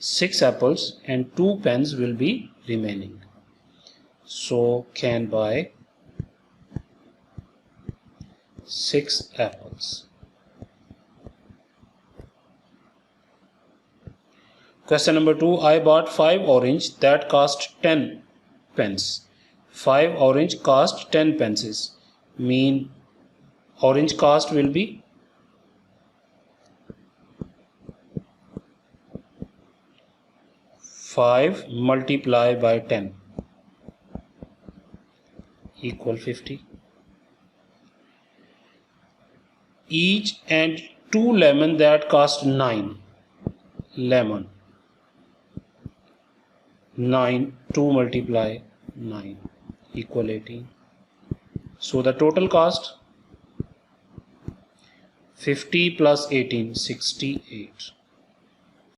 6 apples and 2 pens will be remaining. So can buy 6 apples. Question number 2. I bought 5 orange that cost 10 pence. 5 orange cost 10 pences. Mean orange cost will be 5 multiplied by 10 equal 50. Each and 2 lemon that cost 9. Lemon 9, 2 multiply 9 equal 18. So the total cost 50 plus 18, 68.